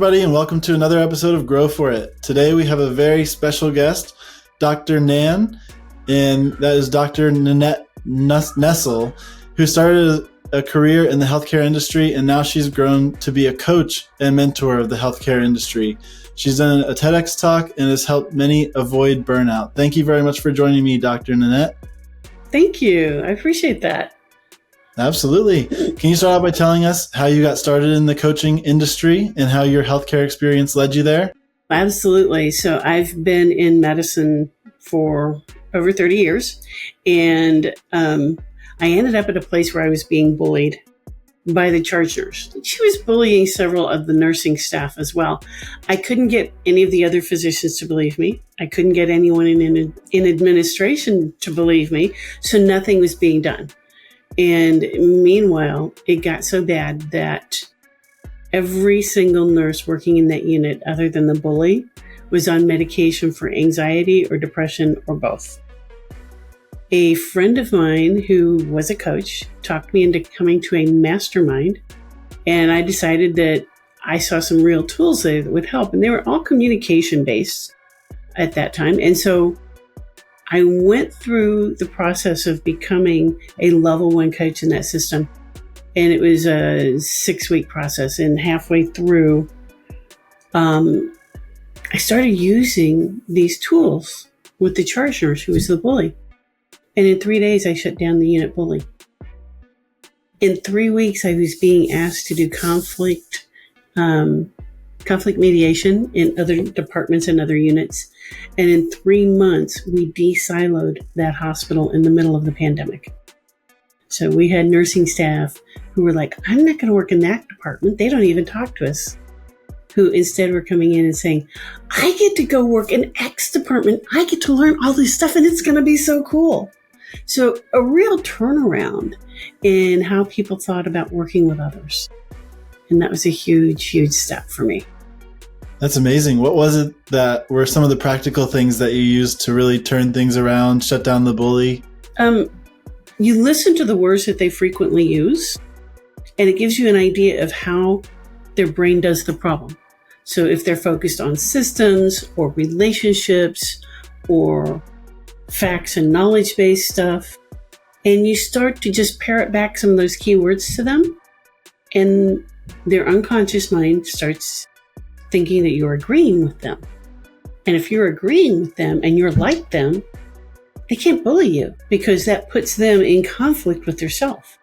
everybody, and welcome to another episode of Grow For It. Today we have a very special guest, Dr. Nan, and that is Dr. Nan Nuessle, who started a career in the healthcare industry, and now she's grown to be a coach and mentor of the healthcare industry. She's done a TEDx talk and has helped many avoid burnout. Thank you very much for joining me, Dr. Nanette. Thank you. I appreciate that. Absolutely. Can you start out by telling us how you got started in the coaching industry and how your healthcare experience led you there? Absolutely. So I've been in medicine for over 30 years, and I ended up at a place where I was being bullied by the charge nurse. She was bullying several of the nursing staff as well. I couldn't get any of the other physicians to believe me. I couldn't get anyone in administration to believe me, so nothing was being done. And meanwhile, it got so bad that every single nurse working in that unit, other than the bully, was on medication for anxiety or depression or both. A friend of mine who was a coach talked me into coming to a mastermind, and I decided that I saw some real tools there that would help, and they were all communication based at that time. And so I went through the process of becoming a level 1 coach in that system. And it was a 6-week process. And halfway through, I started using these tools with the charge nurse who was the bully. And in 3 days, I shut down the unit bully. In 3 weeks, I was being asked to do conflict mediation in other departments and other units. And in 3 months, we de-siloed that hospital in the middle of the pandemic. So we had nursing staff who were like, I'm not going to work in that department. They don't even talk to us. Who instead were coming in and saying, I get to go work in X department. I get to learn all this stuff and it's going to be so cool. So a real turnaround in how people thought about working with others. And that was a huge, huge step for me. That's amazing. What was it that were some of the practical things that you used to really turn things around, shut down the bully? You listen to the words that they frequently use, and it gives you an idea of how their brain does the problem. So if they're focused on systems or relationships or facts and knowledge-based stuff, and you start to just parrot back some of those keywords to them, and their unconscious mind starts thinking that you're agreeing with them. And if you're agreeing with them and you're like them, they can't bully you because that puts them in conflict with themselves.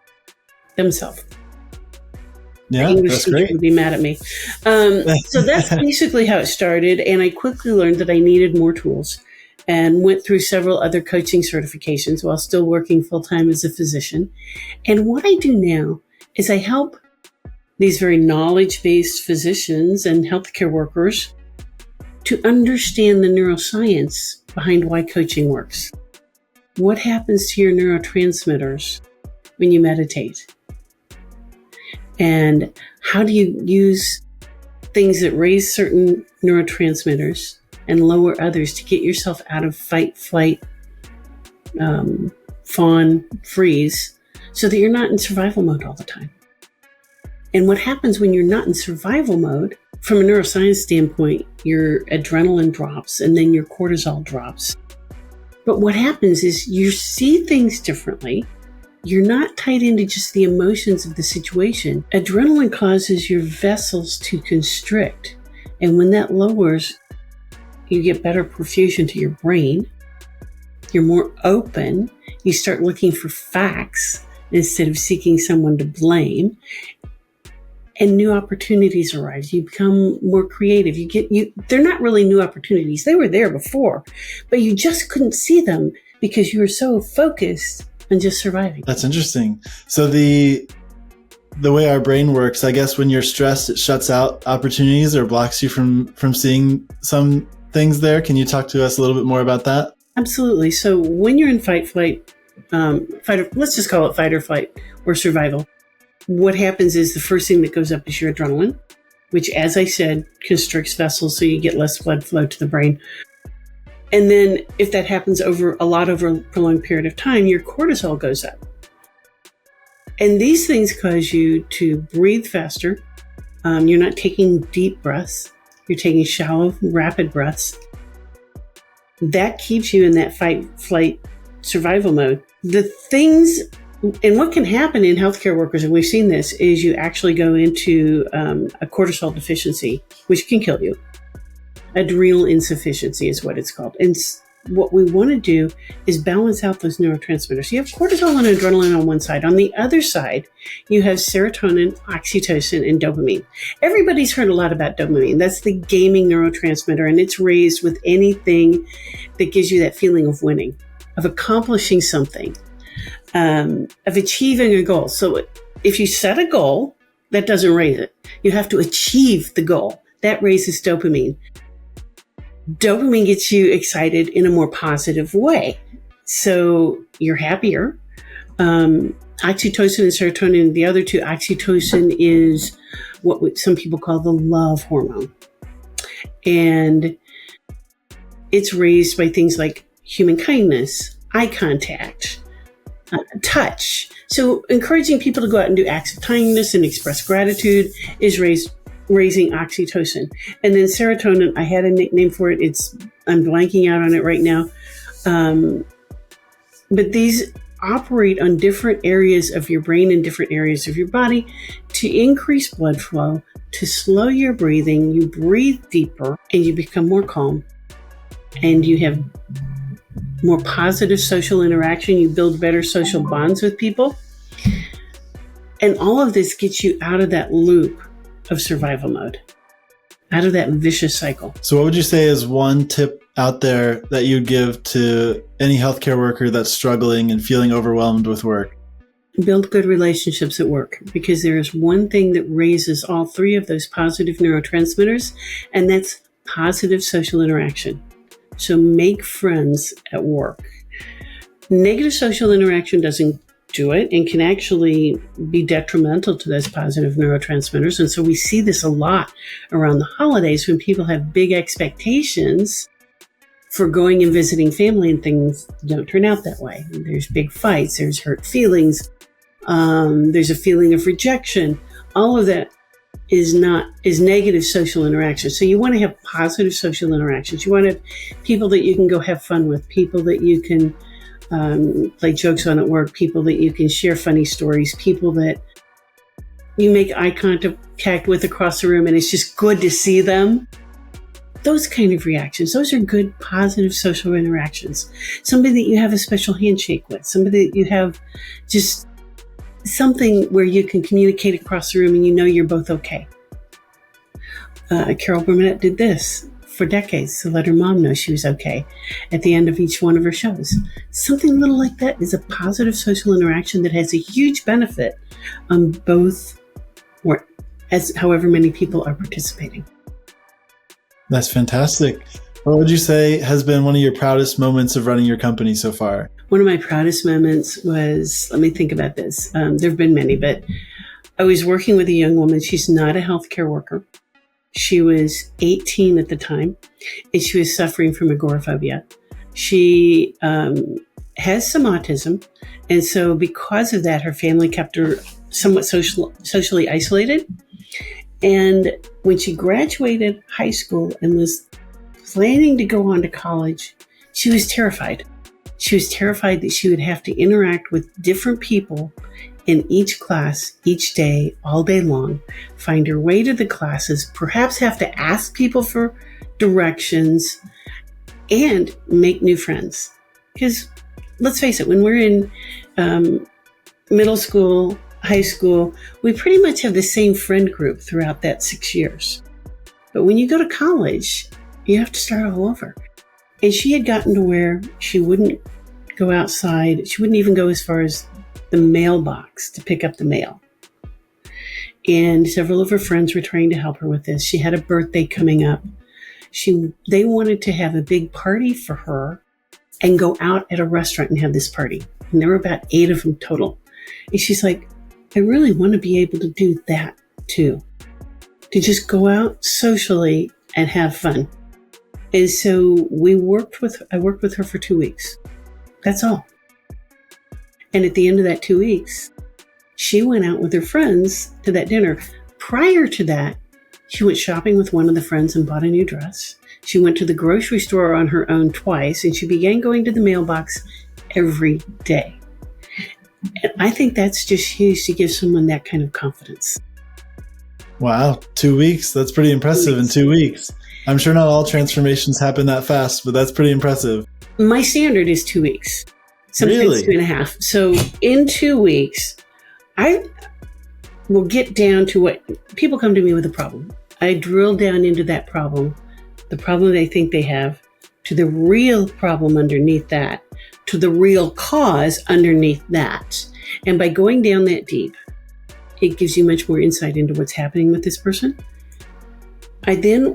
Yeah, English that's teacher great. would be mad at me. So that's basically how it started. And I quickly learned that I needed more tools and went through several other coaching certifications while still working full-time as a physician. And what I do now is I help these very knowledge-based physicians and healthcare workers to understand the neuroscience behind why coaching works. What happens to your neurotransmitters when you meditate? And how do you use things that raise certain neurotransmitters and lower others to get yourself out of fight, flight, fawn, freeze, so that you're not in survival mode all the time? And what happens when you're not in survival mode, from a neuroscience standpoint, your adrenaline drops and then your cortisol drops. But what happens is you see things differently. You're not tied into just the emotions of the situation. Adrenaline causes your vessels to constrict. And when that lowers, you get better perfusion to your brain. You're more open. You start looking for facts instead of seeking someone to blame. And new opportunities arise. You become more creative. They're not really new opportunities. They were there before, but you just couldn't see them because you were so focused on just surviving. That's interesting. So the way our brain works, I guess when you're stressed, it shuts out opportunities or blocks you from seeing some things there. Can you talk to us a little bit more about that? Absolutely. So when you're in let's just call it fight or flight or survival. What happens is the first thing that goes up is your adrenaline, which, as I said, constricts vessels so you get less blood flow to the brain. And then if that happens over a prolonged period of time, your cortisol goes up. And these things cause you to breathe faster, You're not taking deep breaths. You're taking shallow, rapid breaths. That keeps you in that fight, flight, survival mode. The things, and what can happen in healthcare workers, and we've seen this, is you actually go into a cortisol deficiency, which can kill you. Adrenal insufficiency is what it's called. And what we want to do is balance out those neurotransmitters. You have cortisol and adrenaline on one side. On the other side, you have serotonin, oxytocin, and dopamine. Everybody's heard a lot about dopamine. That's the gaming neurotransmitter, and it's raised with anything that gives you that feeling of winning, of accomplishing something, of achieving a goal. So if you set a goal, that doesn't raise it. You have to achieve the goal. That raises dopamine. Dopamine gets you excited in a more positive way. So you're happier. Oxytocin and serotonin, the other two, oxytocin is what some people call the love hormone. And it's raised by things like human kindness, eye contact, touch. So encouraging people to go out and do acts of kindness and express gratitude is raising oxytocin. And then serotonin, I had a nickname for it. I'm blanking out on it right now. But these operate on different areas of your brain and different areas of your body to increase blood flow, to slow your breathing. You breathe deeper and you become more calm, and you have more positive social interaction. You build better social bonds with people. And all of this gets you out of that loop of survival mode, out of that vicious cycle. So what would you say is one tip out there that you'd give to any healthcare worker that's struggling and feeling overwhelmed with work? Build good relationships at work, because there is one thing that raises all three of those positive neurotransmitters, and that's positive social interaction. So make friends at work. Negative social interaction doesn't do it and can actually be detrimental to those positive neurotransmitters. And so we see this a lot around the holidays when people have big expectations for going and visiting family, and things don't turn out that way. There's big fights, there's hurt feelings, there's a feeling of rejection. All of that is negative social interaction. So you want to have positive social interactions. You want to have people that you can go have fun with, people that you can play jokes on at work, people that you can share funny stories, people that you make eye contact with across the room and it's just good to see them. Those kind of reactions, those are good, positive social interactions. Somebody that you have a special handshake with, somebody that you have just something where you can communicate across the room and you know you're both okay. Carol Burnett did this for decades to let her mom know she was okay at the end of each one of her shows. Something little like that is a positive social interaction that has a huge benefit on both, or as however many people are participating. That's fantastic. What would you say has been one of your proudest moments of running your company so far? One of my proudest moments was, let me think about this. There have been many, but I was working with a young woman. She's not a healthcare worker. She was 18 at the time, and she was suffering from agoraphobia. She has some autism, and so because of that, her family kept her somewhat socially isolated. And when she graduated high school and was planning to go on to college, she was terrified. She was terrified that she would have to interact with different people in each class, each day, all day long, find her way to the classes, perhaps have to ask people for directions, and make new friends. Because let's face it, when we're in middle school, high school, we pretty much have the same friend group throughout that 6 years. But when you go to college, you have to start all over. And she had gotten to where she wouldn't go outside. She wouldn't even go as far as the mailbox to pick up the mail. And several of her friends were trying to help her with this. She had a birthday coming up. They wanted to have a big party for her and go out at a restaurant and have this party. And there were about 8 of them total. And she's like, I really want to be able to do that too. To just go out socially and have fun. And so I worked with her for 2 weeks. That's all. And at the end of that 2 weeks, she went out with her friends to that dinner. Prior to that, she went shopping with one of the friends and bought a new dress. She went to the grocery store on her own twice, and she began going to the mailbox every day. And I think that's just huge to give someone that kind of confidence. Wow, 2 weeks. That's pretty impressive in 2 weeks. I'm sure not all transformations happen that fast, but that's pretty impressive. My standard is 2 weeks. Sometimes Really? 2.5. So in 2 weeks, I will get down to what people come to me with a problem. I drill down into that problem, the problem they think they have, to the real problem underneath that, to the real cause underneath that. And by going down that deep, it gives you much more insight into what's happening with this person. I then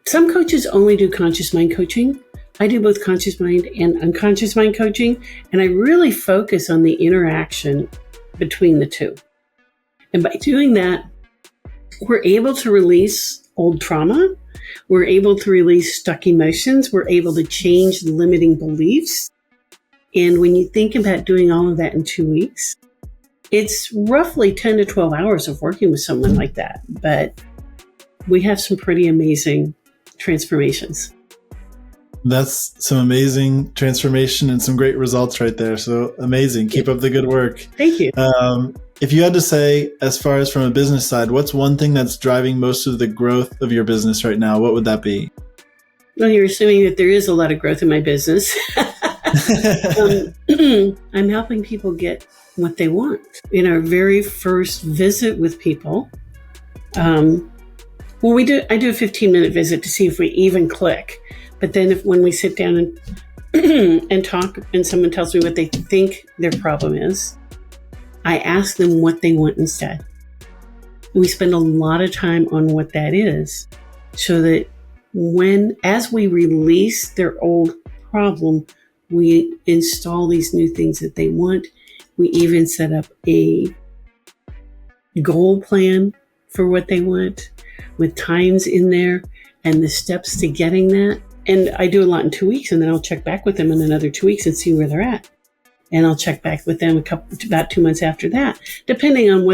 some coaches only do conscious mind coaching. I do both conscious mind and unconscious mind coaching, and I really focus on the interaction between the two. And by doing that, we're able to release old trauma. We're able to release stuck emotions. We're able to change limiting beliefs. And when you think about doing all of that in 2 weeks, it's roughly 10 to 12 hours of working with someone like that. But we have some pretty amazing transformations. That's some amazing transformation and some great results right there. So amazing. Keep up the good work. Thank you. If you had to say, as far as from a business side, what's one thing that's driving most of the growth of your business right now? What would that be? Well, you're assuming that there is a lot of growth in my business. I'm helping people get what they want. In our very first visit with people, I do a 15-minute visit to see if we even click. But then when we sit down and talk and someone tells me what they think their problem is, I ask them what they want instead. We spend a lot of time on what that is, so that as we release their old problem, we install these new things that they want. We even set up a goal plan for what they want with times in there and the steps to getting that. And I do a lot in 2 weeks, and then I'll check back with them in another 2 weeks and see where they're at. And I'll check back with them about 2 months after that, depending on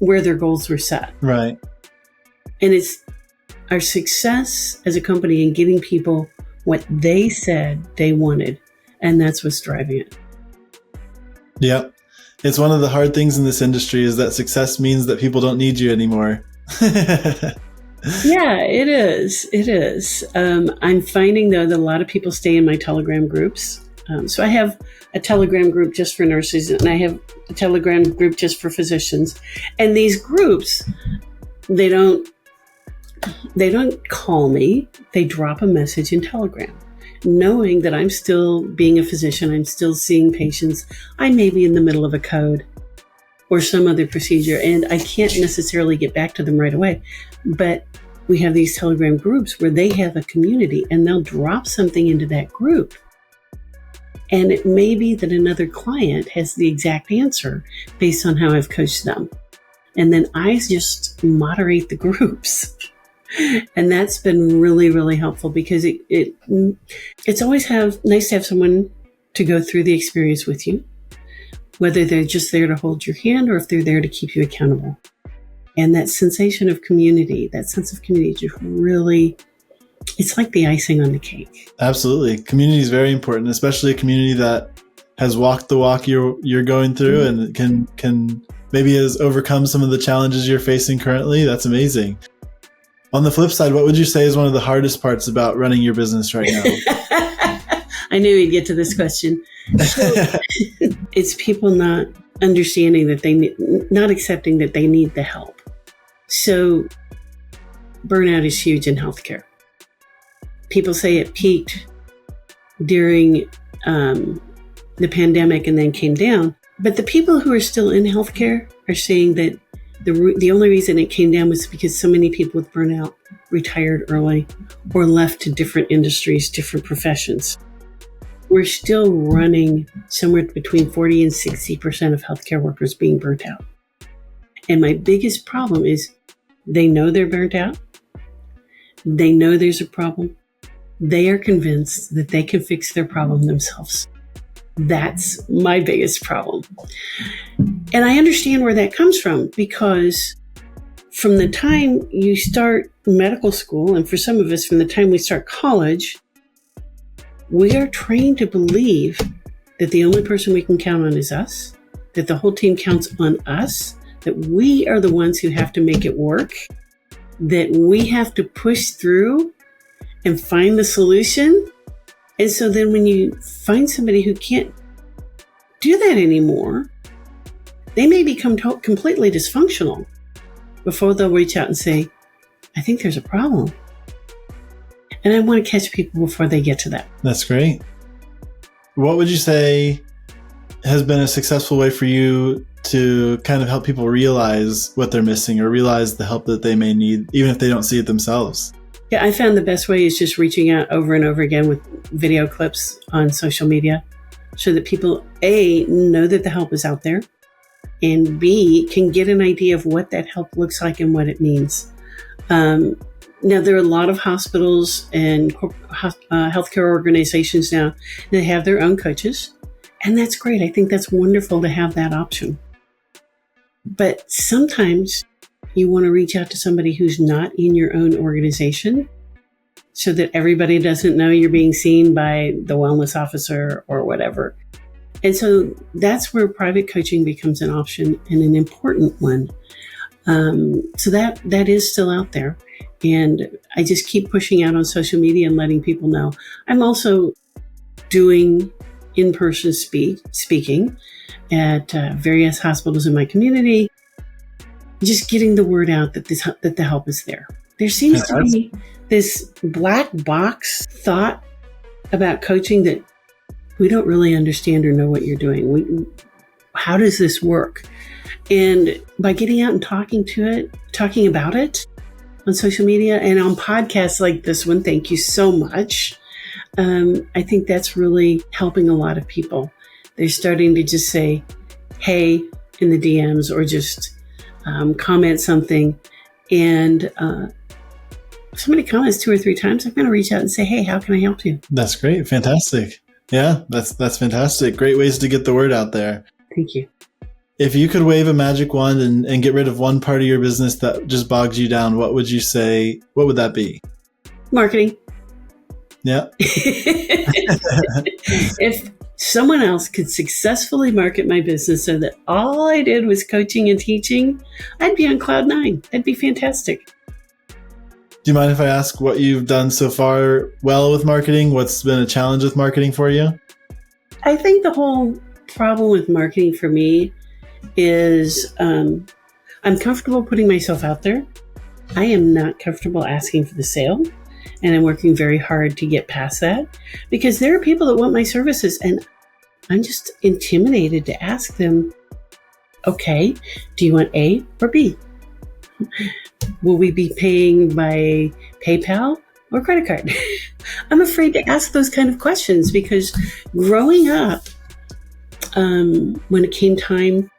where their goals were set. Right. And it's our success as a company in getting people what they said they wanted. And that's what's driving it. Yep. It's one of the hard things in this industry is that success means that people don't need you anymore. Yeah, it is. It is. I'm finding, though, that a lot of people stay in my Telegram groups. So I have a Telegram group just for nurses, and I have a Telegram group just for physicians. And these groups, they don't call me. They drop a message in Telegram, knowing that I'm still being a physician. I'm still seeing patients. I may be in the middle of a code or some other procedure, and I can't necessarily get back to them right away. But we have these Telegram groups where they have a community, and they'll drop something into that group. And it may be that another client has the exact answer based on how I've coached them. And then I just moderate the groups. And that's been really, really helpful, because it's always nice to have someone to go through the experience with you, whether they're just there to hold your hand or if they're there to keep you accountable. And that sensation of community, that sense of community, just really, it's like the icing on the cake. Absolutely. Community is very important, especially a community that has walked the walk you're going through, mm-hmm. and can maybe has overcome some of the challenges you're facing currently. That's amazing. On the flip side, what would you say is one of the hardest parts about running your business right now? I knew we'd get to this question. So, it's people not understanding that not accepting that they need the help. So burnout is huge in healthcare. People say it peaked during the pandemic and then came down. But the people who are still in healthcare are saying that the only reason it came down was because so many people with burnout retired early or left to different industries, different professions. We're still running somewhere between 40 and 60% of healthcare workers being burnt out. And my biggest problem is they know they're burnt out. They know there's a problem. They are convinced that they can fix their problem themselves. That's my biggest problem. And I understand where that comes from, because from the time you start medical school, and for some of us, from the time we start college, we are trained to believe that the only person we can count on is us, that the whole team counts on us, that we are the ones who have to make it work, that we have to push through and find the solution. And so then when you find somebody who can't do that anymore, they may become completely dysfunctional before they'll reach out and say, I think there's a problem. And I want to catch people before they get to that. That's great. What would you say has been a successful way for you to kind of help people realize what they're missing or realize the help that they may need, even if they don't see it themselves? Yeah, I found the best way is just reaching out over and over again with video clips on social media so that people, A, know that the help is out there, and B, can get an idea of what that help looks like and what it means. Now, there are a lot of hospitals and healthcare organizations now that have their own coaches, and that's great. I think that's wonderful to have that option. But sometimes you want to reach out to somebody who's not in your own organization so that everybody doesn't know you're being seen by the wellness officer or whatever. And so that's where private coaching becomes an option and an important one. So that is still out there. And I just keep pushing out on social media and letting people know. I'm also doing in-person speaking at various hospitals in my community, just getting the word out that that the help is there. There seems to be this black box thought about coaching that we don't really understand or know what you're doing. How does this work? And by getting out and talking about it on social media and on podcasts like this one, thank you so much. I think that's really helping a lot of people. They're starting to just say, hey, in the DMs, or just comment something. And if somebody comments 2 or 3 times, I'm going to reach out and say, hey, how can I help you? That's great. Fantastic. Yeah, that's fantastic. Great ways to get the word out there. Thank you. If you could wave a magic wand and get rid of one part of your business that just bogs you down, what would you say? What would that be? Marketing. Yeah. If someone else could successfully market my business so that all I did was coaching and teaching, I'd be on cloud 9. That'd be fantastic. Do you mind if I ask what you've done so far well with marketing? What's been a challenge with marketing for you? I think the whole problem with marketing for me is I'm comfortable putting myself out there. I am not comfortable asking for the sale. And I'm working very hard to get past that because there are people that want my services and I'm just intimidated to ask them, okay, do you want A or B? Will we be paying by PayPal or credit card? I'm afraid to ask those kind of questions because growing up, when it came time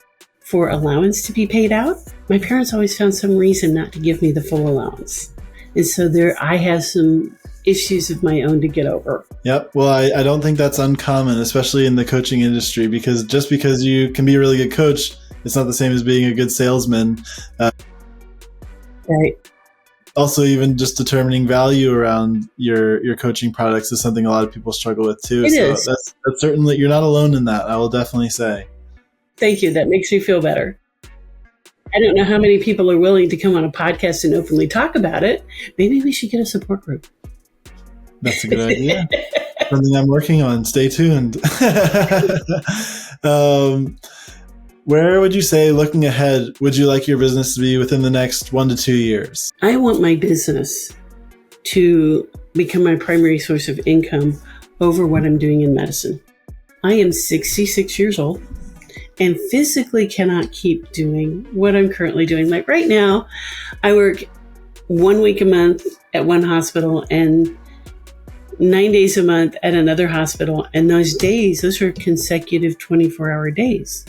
for allowance to be paid out, my parents always found some reason not to give me the full allowance. And so I have some issues of my own to get over. Yep. Well, I don't think that's uncommon, especially in the coaching industry, because just because you can be a really good coach, it's not the same as being a good salesman. Right. Also, even just determining value around your coaching products is something a lot of people struggle with too. It is. That's certainly, you're not alone in that. I will definitely say. Thank you. That makes me feel better. I don't know how many people are willing to come on a podcast and openly talk about it. Maybe we should get a support group. That's a good idea. Something I'm working on. Stay tuned. Where would you say, looking ahead, would you like your business to be within the next 1 to 2 years? I want my business to become my primary source of income over what I'm doing in medicine. I am 66 years old and physically cannot keep doing what I'm currently doing. Like right now, I work 1 week a month at one hospital and 9 days a month at another hospital. And those are consecutive 24-hour days.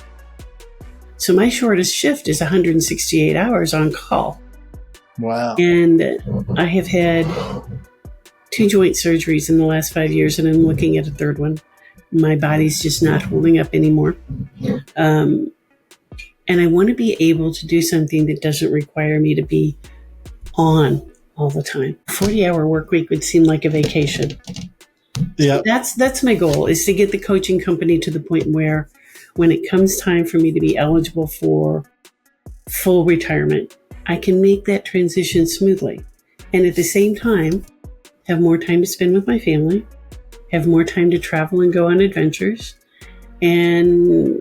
So my shortest shift is 168 hours on call. Wow. And I have had 2 joint surgeries in the last 5 years, and I'm looking at a third one. My body's just not holding up anymore. And And I want to be able to do something that doesn't require me to be on all the time. A 40-hour work week would seem like a vacation. Yeah. That's my goal, is to get the coaching company to the point where when it comes time for me to be eligible for full retirement, I can make that transition smoothly. And at the same time, have more time to spend with my family, have more time to travel and go on adventures, and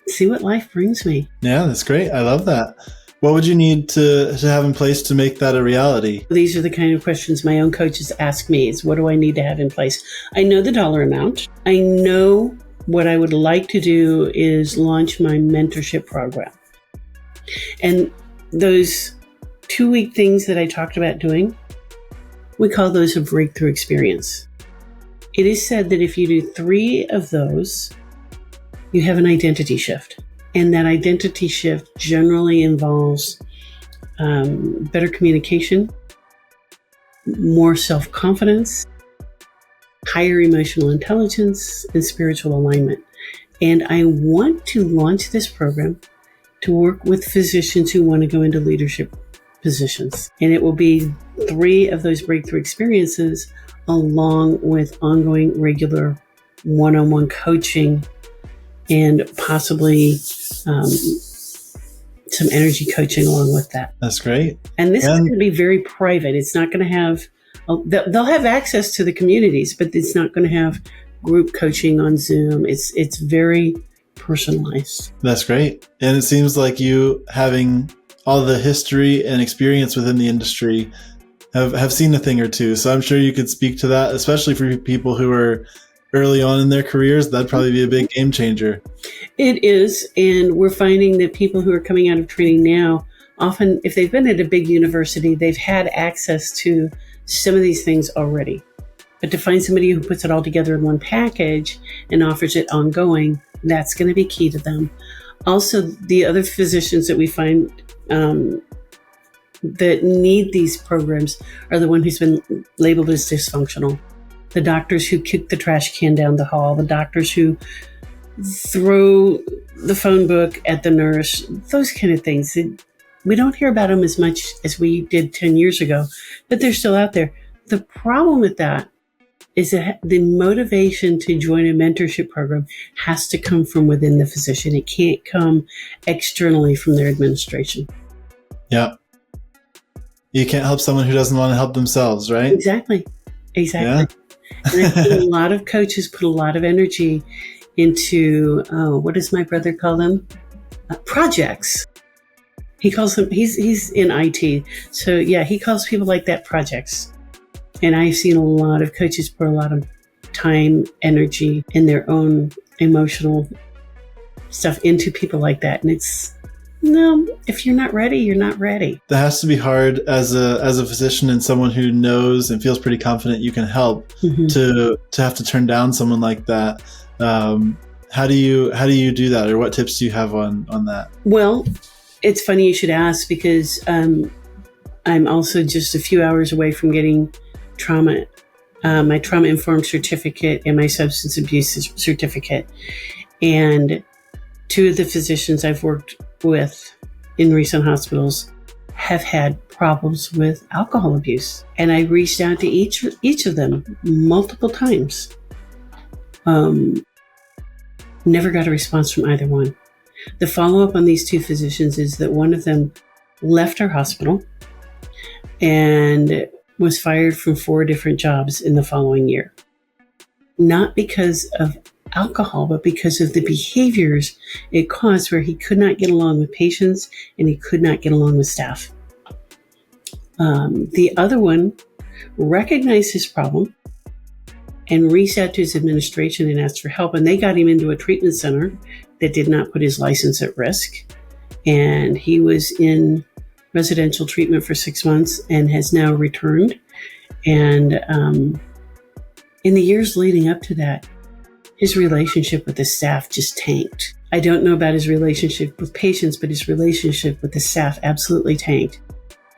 see what life brings me. Yeah, that's great. I love that. What would you need to have in place to make that a reality? These are the kind of questions my own coaches ask me, is what do I need to have in place? I know the dollar amount. I know what I would like to do is launch my mentorship program. And those 2-week things that I talked about doing, we call those a breakthrough experience. It is said that if you do 3 of those, you have an identity shift. And that identity shift generally involves better communication, more self-confidence, higher emotional intelligence, and spiritual alignment. And I want to launch this program to work with physicians who want to go into leadership positions. And it will be 3 of those breakthrough experiences, along with ongoing regular one-on-one coaching and possibly some energy coaching along with that. That's great. And this is going to be very private. It's not going to have, they'll have access to the communities, but it's not going to have group coaching on Zoom. It's very personalized. That's great. And it seems like you, having all the history and experience within the industry, have seen a thing or two. So I'm sure you could speak to that, especially for people who are early on in their careers. That'd probably be a big game changer. It is. And we're finding that people who are coming out of training now, often if they've been at a big university, they've had access to some of these things already. But to find somebody who puts it all together in one package and offers it ongoing, that's going to be key to them. Also, the other physicians that we find that need these programs are the one who's been labeled as dysfunctional. The doctors who kick the trash can down the hall, the doctors who throw the phone book at the nurse, those kind of things. We don't hear about them as much as we did 10 years ago, but they're still out there. The problem with that is that the motivation to join a mentorship program has to come from within the physician. It can't come externally from their administration. Yeah. You can't help someone who doesn't want to help themselves, right? Exactly. Yeah. And I've seen a lot of coaches put a lot of energy into, what does my brother call them? Projects. He calls them, he's in IT. So yeah, he calls people like that projects. And I've seen a lot of coaches put a lot of time, energy, and their own emotional stuff into people like that. And no, if you're not ready, you're not ready. That has to be hard as a physician and someone who knows and feels pretty confident you can help, to have to turn down someone like that. How do you do that, or what tips do you have on that? Well, it's funny you should ask, because I'm also just a few hours away from getting my trauma-informed certificate and my substance abuse certificate. And 2 of the physicians I've worked with in recent hospitals have had problems with alcohol abuse. And I reached out to each of them multiple times. Never got a response from either one. The follow-up on these 2 physicians is that one of them left our hospital and was fired from 4 different jobs in the following year. Not because of alcohol, but because of the behaviors it caused, where he could not get along with patients and he could not get along with staff. The other one recognized his problem and reached out to his administration and asked for help. And they got him into a treatment center that did not put his license at risk. And he was in residential treatment for 6 months and has now returned. And in the years leading up to that, his relationship with the staff just tanked. I don't know about his relationship with patients, but his relationship with the staff absolutely tanked.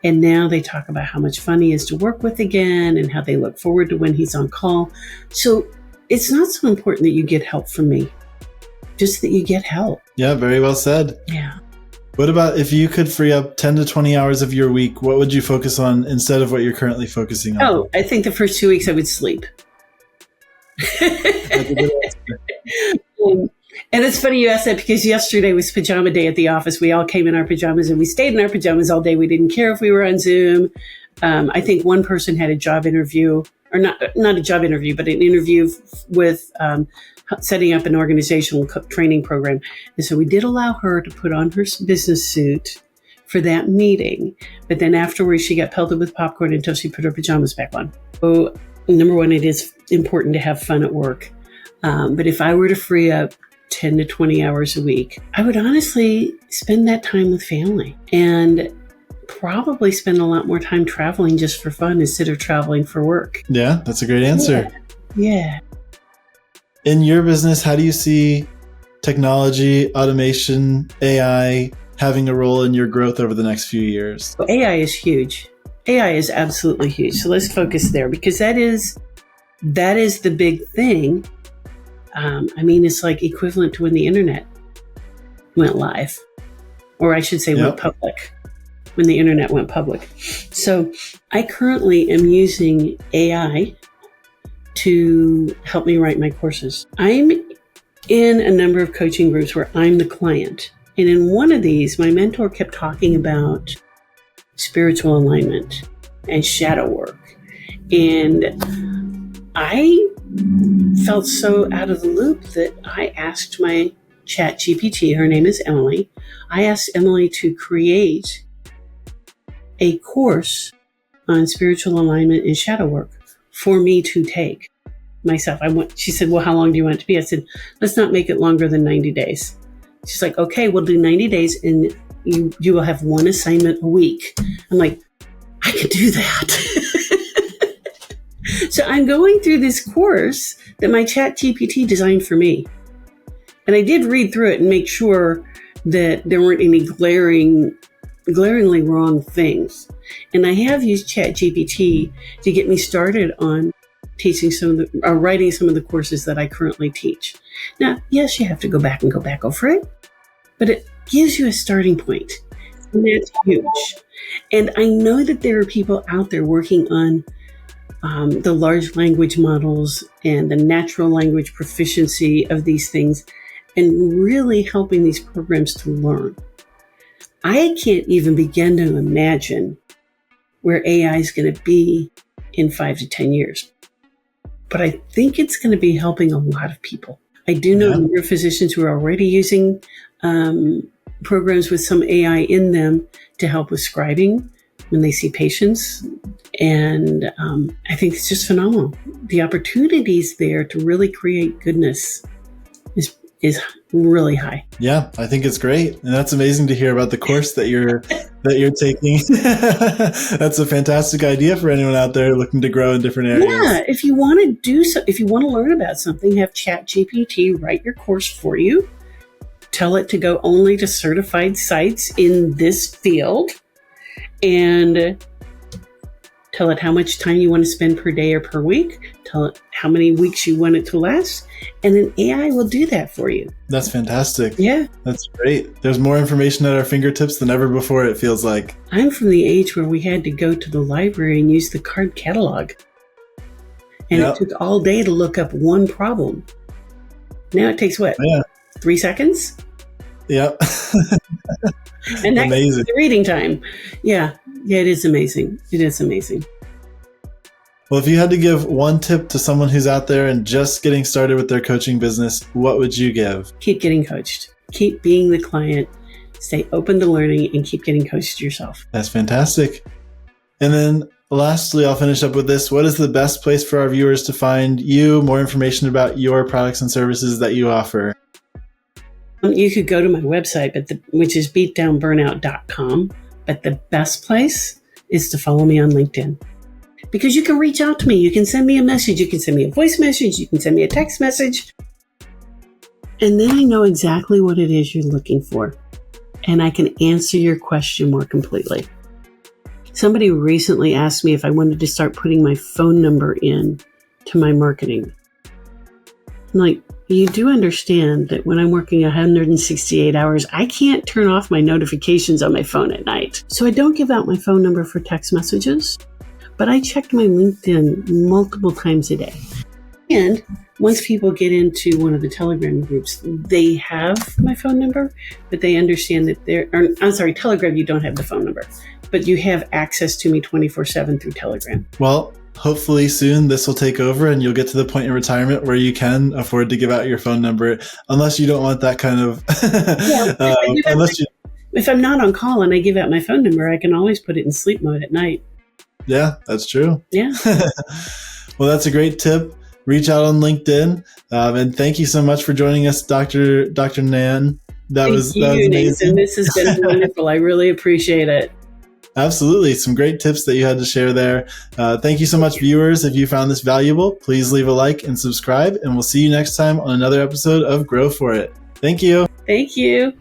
And now they talk about how much fun he is to work with again and how they look forward to when he's on call. So it's not so important that you get help from me, just that you get help. Yeah, very well said. Yeah. What about if you could free up 10 to 20 hours of your week, what would you focus on instead of what you're currently focusing on? Oh, I think the first 2 weeks I would sleep. That's a good answer. And it's funny you asked that because yesterday was pajama day at the office. We all came in our pajamas and we stayed in our pajamas all day. We didn't care if we were on Zoom. I think one person had a job interview, or not a job interview, but an interview with setting up an organizational training program. And so we did allow her to put on her business suit for that meeting. But then afterwards, she got pelted with popcorn until she put her pajamas back on. So, number one, it is important to have fun at work. But if I were to free up 10 to 20 hours a week, I would honestly spend that time with family and probably spend a lot more time traveling just for fun instead of traveling for work. Yeah, that's a great answer. Yeah. In your business, how do you see technology, automation, AI having a role in your growth over the next few years? Well, AI is huge. AI is absolutely huge. So let's focus there because that is the big thing. It's like equivalent to when the internet went live, or I should say went public, when the internet went public. So I currently am using AI to help me write my courses. I'm in a number of coaching groups where I'm the client. And in one of these, my mentor kept talking about spiritual alignment and shadow work. And I felt so out of the loop that I asked my chat GPT, her name is Emily. I asked Emily to create a course on spiritual alignment and shadow work for me to take myself. She said, well, how long do you want it to be? I said, let's not make it longer than 90 days. She's like, okay, we'll do 90 days and you will have one assignment a week. I'm like, I could do that. So I'm going through this course that my chat GPT designed for me. And I did read through it and make sure that there weren't any glaringly wrong things. And I have used chat GPT to get me started on teaching writing some of the courses that I currently teach. Now, yes, you have to go back over it, but it gives you a starting point. And that's huge. And I know that there are people out there working on the large language models and the natural language proficiency of these things and really helping these programs to learn. I can't even begin to imagine where AI is going to be in 5 to 10 years. But I think it's going to be helping a lot of people. I do know neurophysicians who are already using programs with some AI in them to help with scribing when they see patients. And I think it's just phenomenal. The opportunities there to really create goodness is really high. Yeah, I think it's great. And that's amazing to hear about the course that you're taking. That's a fantastic idea for anyone out there looking to grow in different areas. Yeah, if you want to learn about something, have ChatGPT write your course for you. Tell it to go only to certified sites in this field and tell it how much time you want to spend per day or per week. Tell it how many weeks you want it to last. And then AI will do that for you. That's fantastic. Yeah. That's great. There's more information at our fingertips than ever before, it feels like. I'm from the age where we had to go to the library and use the card catalog. And it took all day to look up one problem. Now it takes 3 seconds? Yep. And that's the reading time. Yeah, it is amazing. It is amazing. Well, if you had to give one tip to someone who's out there and just getting started with their coaching business, what would you give? Keep getting coached. Keep being the client. Stay open to learning and keep getting coached yourself. That's fantastic. And then lastly, I'll finish up with this. What is the best place for our viewers to find you, more information about your products and services that you offer? You could go to my website, which is beatdownburnout.com. But the best place is to follow me on LinkedIn. Because you can reach out to me. You can send me a message. You can send me a voice message. You can send me a text message. And then I know exactly what it is you're looking for. And I can answer your question more completely. Somebody recently asked me if I wanted to start putting my phone number in to my marketing. Like, you do understand that when I'm working 168 hours, I can't turn off my notifications on my phone at night. So I don't give out my phone number for text messages, but I check my LinkedIn multiple times a day. And once people get into one of the Telegram groups, they have my phone number, but they understand that Telegram, you don't have the phone number, but you have access to me 24/7 through Telegram. Well, hopefully soon this will take over and you'll get to the point in retirement where you can afford to give out your phone number, unless you don't want that kind of, if I'm not on call and I give out my phone number, I can always put it in sleep mode at night. Yeah, that's true. Yeah. Well, that's a great tip. Reach out on LinkedIn. And thank you so much for joining us, Dr. Nan. That was amazing. This has been wonderful. I really appreciate it. Absolutely. Some great tips that you had to share there. Thank you so much, viewers. If you found this valuable, please leave a like and subscribe, and we'll see you next time on another episode of Grow For It. Thank you. Thank you.